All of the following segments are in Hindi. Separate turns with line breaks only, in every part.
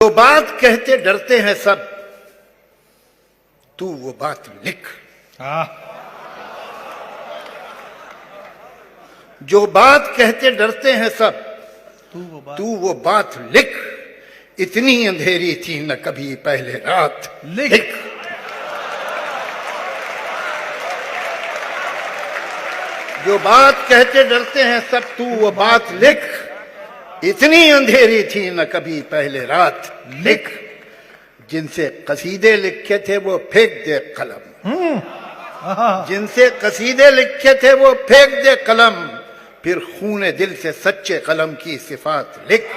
जो बात कहते डरते हैं सब, तू वो बात लिख। जो बात कहते डरते हैं सब, तू वो बात लिख। इतनी अंधेरी थी न कभी पहले रात, लिख। जो बात कहते डरते हैं सब, तू वो बात लिख। इतनी अंधेरी थी न कभी पहले रात, लिख। जिनसे कसीदे लिखे थे वो फेंक दे कलम, जिनसे कसीदे लिखे थे वो फेंक दे कलम। फिर खूने दिल से सच्चे कलम की सिफात लिख।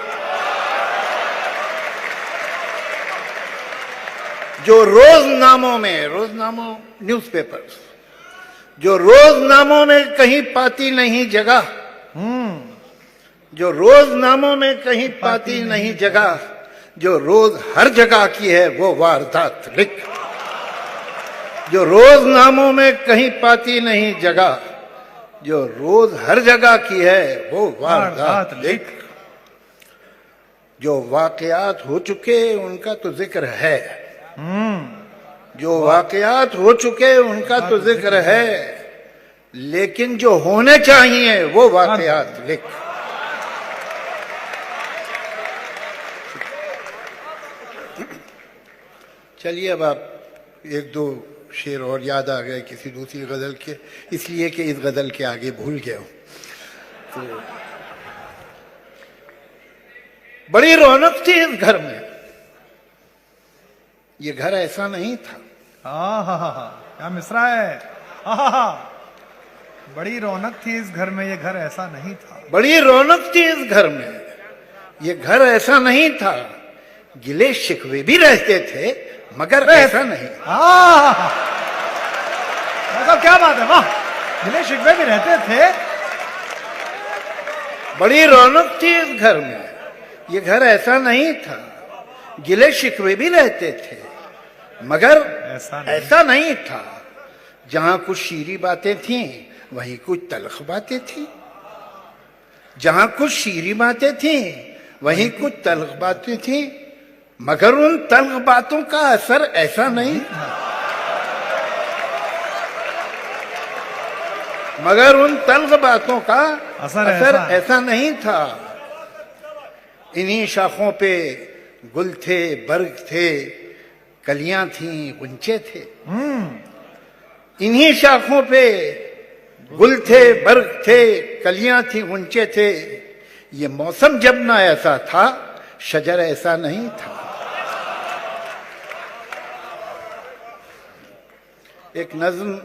जो रोजनामों में, रोजनामों न्यूज़पेपर्स, जो रोजनामों में कहीं पाती नहीं जगह, जो रोजनामों में कहीं पाती नहीं जगह, जो रोज हर जगह की है वो वारदात लिख। जो रोजनामों में कहीं पाती नहीं जगह, जो रोज हर जगह की है वो वारदात लिख। जो वाकयात हो चुके उनका तो जिक्र है, जो वाकयात हो चुके उनका तो जिक्र है, लेकिन जो होने चाहिए वो वाकयात लिख। चलिए अब आप एक दो शेर और याद आ गए किसी दूसरी गजल के, इसलिए कि इस गजल के आगे भूल गया हूं। तो बड़ी रौनक थी इस घर में, ये घर ऐसा नहीं था।
क्या मिसरा है। बड़ी रौनक थी इस घर में, ये घर ऐसा नहीं था।
बड़ी रौनक थी इस घर में, ये घर ऐसा नहीं था। गिले शिकवे भी रहते थे मगर ऐसा नहीं।
तो क्या बात है, वाह। गिले शिकवे भी रहते थे।
बड़ी रौनक थी इस घर में, ये घर ऐसा नहीं था। गिले शिकवे भी रहते थे मगर ऐसा नहीं था। जहां कुछ शीरी बातें थीं वहीं कुछ तल्ख बातें थी। जहां कुछ शीरी बातें थीं वहीं कुछ तल्ख बातें थीं, मगर उन तल्ख बातों का असर ऐसा नहीं था। मगर उन तल्ख बातों का असर ऐसा नहीं था। इन्हीं शाखों पे गुल थे, बर्ग थे, कलियां थीं, गुंचे थे। इन्हीं शाखों पे गुल थे, बर्ग थे, कलियां थी, गुंचे थे। ये मौसम जब ना ऐसा था, शजर ऐसा नहीं था। एक नज्म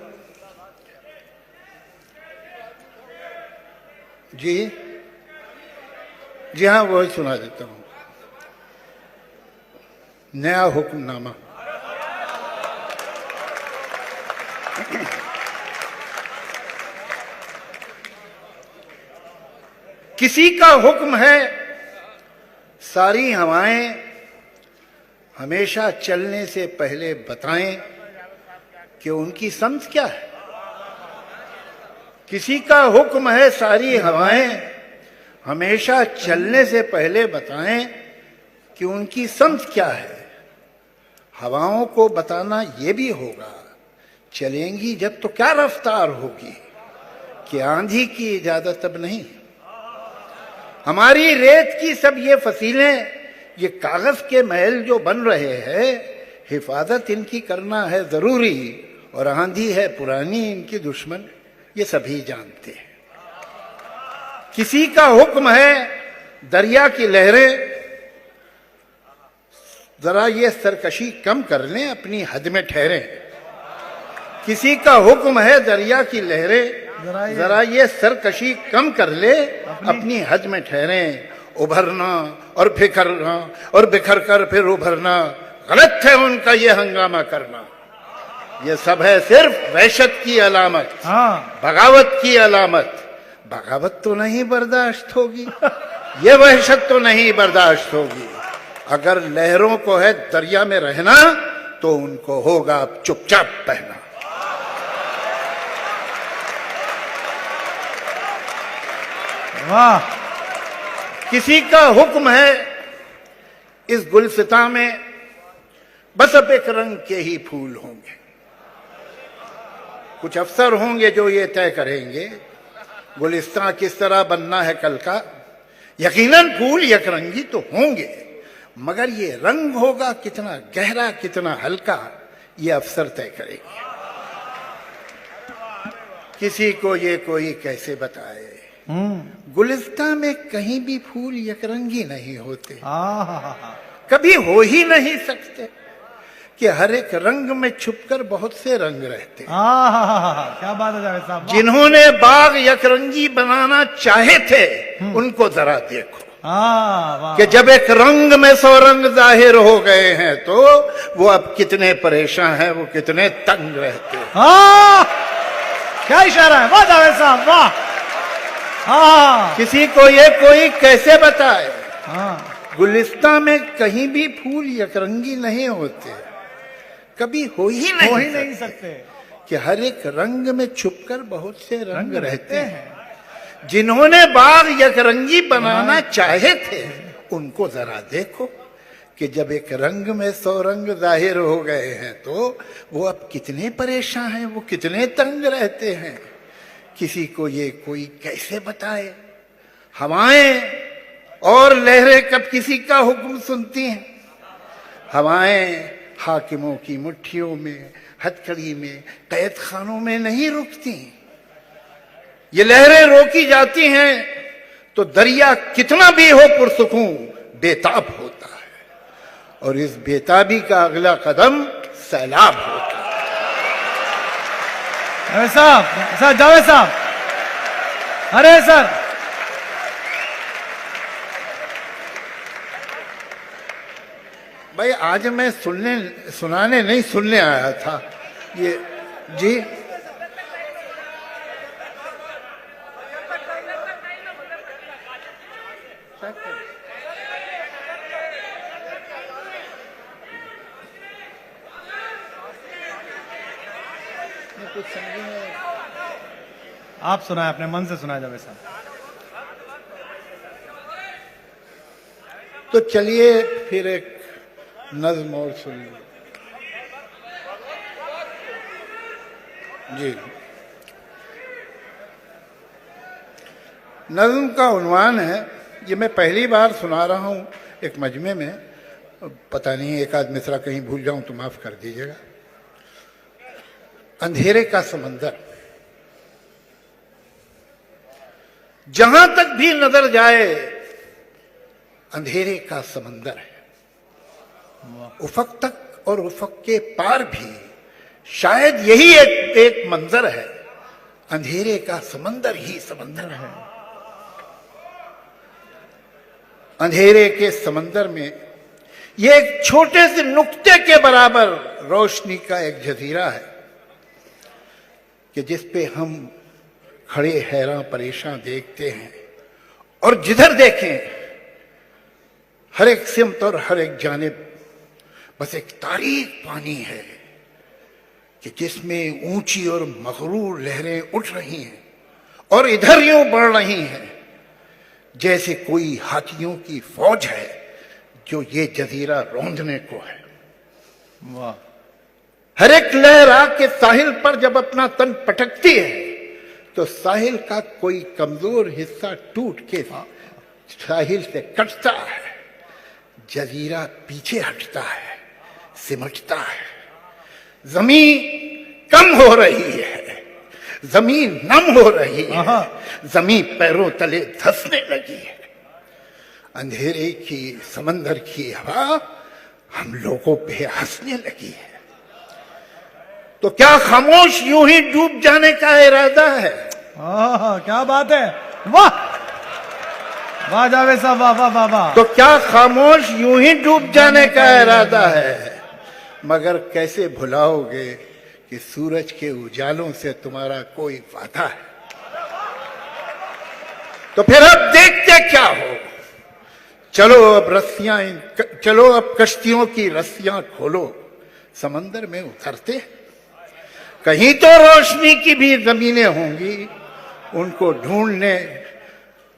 जी हाँ, वही सुना देता हूं। नया हुक्मनामा। किसी का हुक्म है सारी हवाएं हमेशा चलने से पहले बताएं कि उनकी समझ क्या है। किसी का हुक्म है सारी हवाएं हमेशा चलने से पहले बताएं कि उनकी समझ क्या है। हवाओं को बताना ये भी होगा, चलेंगी जब तो क्या रफ्तार होगी, कि आंधी की इजाजत अब नहीं। हमारी रेत की सब ये फसीलें, ये कागज के महल जो बन रहे हैं, हिफाजत इनकी करना है जरूरी। और आंधी है पुरानी इनकी दुश्मन, ये सभी जानते हैं। किसी का हुक्म है दरिया की लहरें जरा ये सरकशी कम कर लें, अपनी हद में ठहरें। किसी का हुक्म है दरिया की लहरें जरा ये सरकशी कम कर ले, अपनी हद में ठहरें। उभरना और फिकरना और बिखर कर फिर उभरना, गलत है उनका ये हंगामा करना। ये सब है सिर्फ वहशत की अलामत, बगावत की अलामत। बगावत तो नहीं बर्दाश्त होगी, ये वहशत तो नहीं बर्दाश्त होगी। अगर लहरों को है दरिया में रहना, तो उनको होगा अब चुपचाप बहना।
वाह।
किसी का हुक्म है इस गुलसिता में बस अब एक रंग के ही फूल होंगे। कुछ अफसर होंगे जो ये तय करेंगे गुलिस्तां किस तरह बनना है कल का। यकीनन फूल यकरंगी तो होंगे, मगर ये रंग होगा कितना गहरा कितना हल्का, ये अफसर तय करेंगे। किसी को ये कोई कैसे बताए, गुलिस्तां में कहीं भी फूल यकरंगी नहीं होते, कभी हो ही नहीं सकते कि हर एक रंग में छुपकर बहुत से रंग रहते।
क्या बात है जावेद साहब।
जिन्होंने बाग यकरंगी बनाना चाहे थे उनको जरा देखो कि जब एक रंग में 100 रंग जाहिर हो गए हैं तो वो अब कितने परेशान हैं, वो कितने तंग रहते हैं।
क्या इशारा है, वाह जावेद साहब वाह।
किसी को ये कोई कैसे बताए, गुलिस्तां में कहीं भी फूल यकरंगी नहीं होते, कभी हो ही नहीं
सकते
कि हर एक रंग में छुपकर बहुत से रंग रहते हैं। जिन्होंने बाग यकरंगी बनाना चाहे थे उनको जरा देखो कि जब एक रंग में 100 रंग जाहिर हो गए हैं तो वो अब कितने परेशान हैं, वो कितने तंग रहते हैं। किसी को ये कोई कैसे बताए। हवाएं और लहरें कब किसी का हुक्म सुनती हैं। हवाएं हाकिमों की मुट्ठियों में, हथकड़ी में, कैद खानों में नहीं रुकती। ये लहरें रोकी जाती हैं तो दरिया कितना भी हो पुरसुकून बेताब होता है, और इस बेताबी का अगला कदम सैलाब होता है।
जावेद साहब, अरे सर
भाई आज मैं सुनाने नहीं सुनने आया था ये जी।
आप सुनाए, अपने मन से सुनाए जावेद साहब।
तो चलिए फिर एक नज्म और सुनिए जी। नज्म का उन्वान है, ये मैं पहली बार सुना रहा हूं एक मजमे में, पता नहीं एक आध मिसरा कहीं भूल जाऊं तो माफ कर दीजिएगा। अंधेरे का समंदर। जहां तक भी नजर जाए अंधेरे का समंदर है। उफक तक और उफक के पार भी शायद यही एक मंजर है। अंधेरे का समंदर ही समंदर है। अंधेरे के समंदर में ये एक छोटे से नुक्ते के बराबर रोशनी का एक जजीरा है कि जिस पे हम खड़े हैरान परेशान देखते हैं, और जिधर देखें हर एक सिमत और हर एक जानिब बस एक तारीक पानी है कि जिसमें ऊंची और मगरूर लहरें उठ रही हैं और इधर यूं बढ़ रही हैं जैसे कोई हाथियों की फौज है जो ये जजीरा रौंदने को है।
वाह।
हर एक लहर आके साहिल पर जब अपना तन पटकती है तो साहिल का कोई कमजोर हिस्सा टूट के साहिल से कटता है, जजीरा पीछे हटता है, सिमटता है। जमीन कम हो रही है, जमीन नम हो रही है, जमीन पैरों तले धंसने लगी है। अंधेरे की समंदर की हवा हम लोगों पे हंसने लगी है। तो क्या खामोश यूं ही डूब जाने का इरादा है?
क्या बात है, वाह वाह जावेद साहब, वाह वाह वाह वाह।
तो क्या खामोश यूं ही डूब जाने का इरादा है? मगर कैसे भुलाओगे कि सूरज के उजालों से तुम्हारा कोई वादा है? तो फिर अब देखते क्या हो? चलो अब कश्तियों की रस्सियां खोलो, समंदर में उतरते। कहीं तो रोशनी की भी जमीनें होंगी, उनको ढूंढने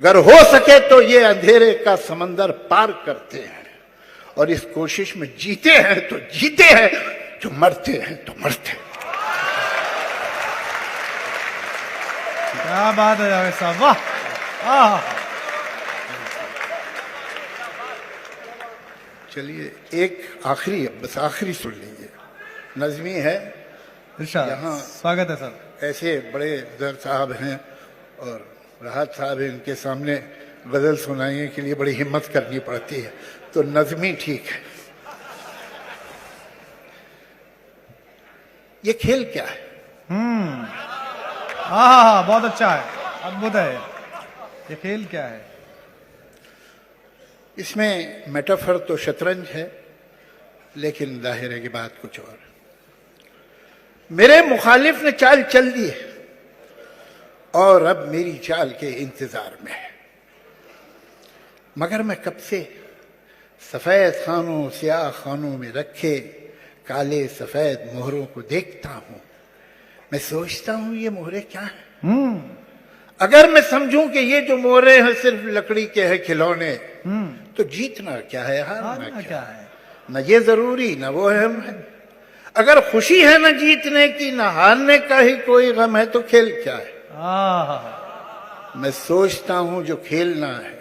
अगर हो सके तो ये अंधेरे का समंदर पार करते हैं और इस कोशिश में जीते हैं तो जीते हैं, जो मरते हैं तो मरते हैं।
क्या बात है जावेद साहब, वाह। आह,
चलिए एक आखिरी, बस आखिरी सुन लीजिए, नज़मी है।
इरशाद,
यहाँ
स्वागत है सर।
ऐसे बड़े दर साहब हैं और राहत साहब हैं, इनके सामने गजल सुनाने के लिए बड़ी हिम्मत करनी पड़ती है, तो नज़मी ठीक है। ये खेल क्या है?
हाँ, बहुत अच्छा है, अद्भुत है। ये खेल क्या है?
इसमें मेटाफर तो शतरंज है, लेकिन जाहिर है कि बात कुछ और। मेरे मुखालिफ ने चाल चल दी है और अब मेरी चाल के इंतजार में है, मगर मैं कब से सफेद खानों स्याह खानों में रखे काले सफेद मोहरों को देखता हूं। मैं सोचता हूं ये मोहरे क्या है। अगर मैं समझूं कि ये जो मोहरे हैं सिर्फ लकड़ी के हैं खिलौने, तो जीतना क्या है, हारना क्या है? न ये जरूरी न वो अहम है। अगर खुशी है न जीतने की न हारने का ही कोई गम है, तो खेल क्या है? मैं सोचता हूं जो खेलना है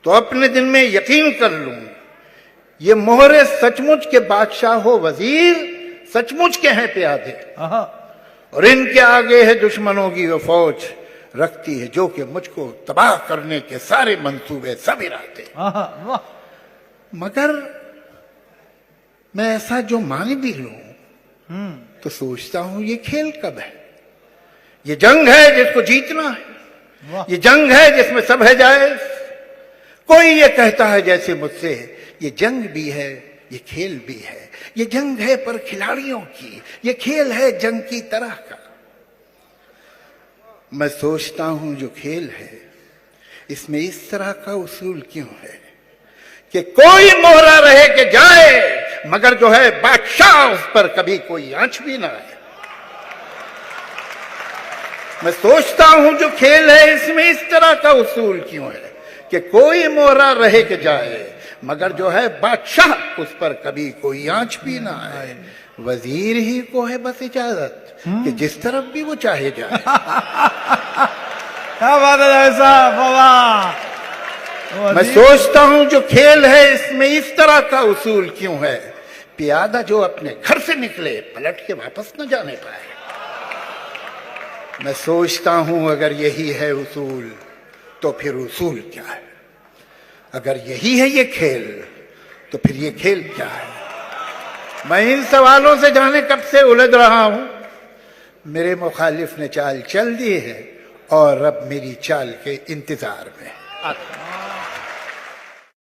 तो अपने दिन में यकीन कर लूं, ये मोहरे सचमुच के बादशाह हो वजीर, सचमुच के हैं प्यादे, और इनके आगे है दुश्मनों की वो फौज रखती है जो कि मुझको तबाह करने के सारे मंसूबे सब इरादे। मगर मैं ऐसा जो मान भी लूं तो सोचता हूं ये खेल कब है? ये जंग है जिसको जीतना है, ये जंग है जिसमें सब है जायज। कोई ये कहता है जैसे मुझसे ये जंग भी है ये खेल भी है, ये जंग है पर खिलाड़ियों की, ये खेल है जंग की तरह का। मैं सोचता हूं जो खेल है इसमें इस तरह का उसूल क्यों है कि कोई मोहरा रहे कि जाए, मगर जो है बादशाह उस पर कभी कोई आंच भी ना आए। मैं सोचता हूं जो खेल है इसमें इस तरह का उसूल क्यों है कि कोई मोहरा रहे कि जाए, मगर जो है बादशाह उस पर कभी कोई आंच भी ना आए। वजीर ही को है बस इजाजत कि जिस तरफ भी वो चाहे जाए।
क्या बात है साहब, वाह।
मैं सोचता हूं जो खेल है इसमें इस तरह का उसूल क्यों है, प्यादा जो अपने घर से निकले पलट के वापस न जाने पाए। मैं सोचता हूं अगर यही है उसूल तो फिर उसूल क्या है? अगर यही है ये खेल तो फिर ये खेल क्या है? मैं इन सवालों से जाने कब से उलझ रहा हूं। मेरे मुखालिफ ने चाल चल दी है और अब मेरी चाल के इंतजार में।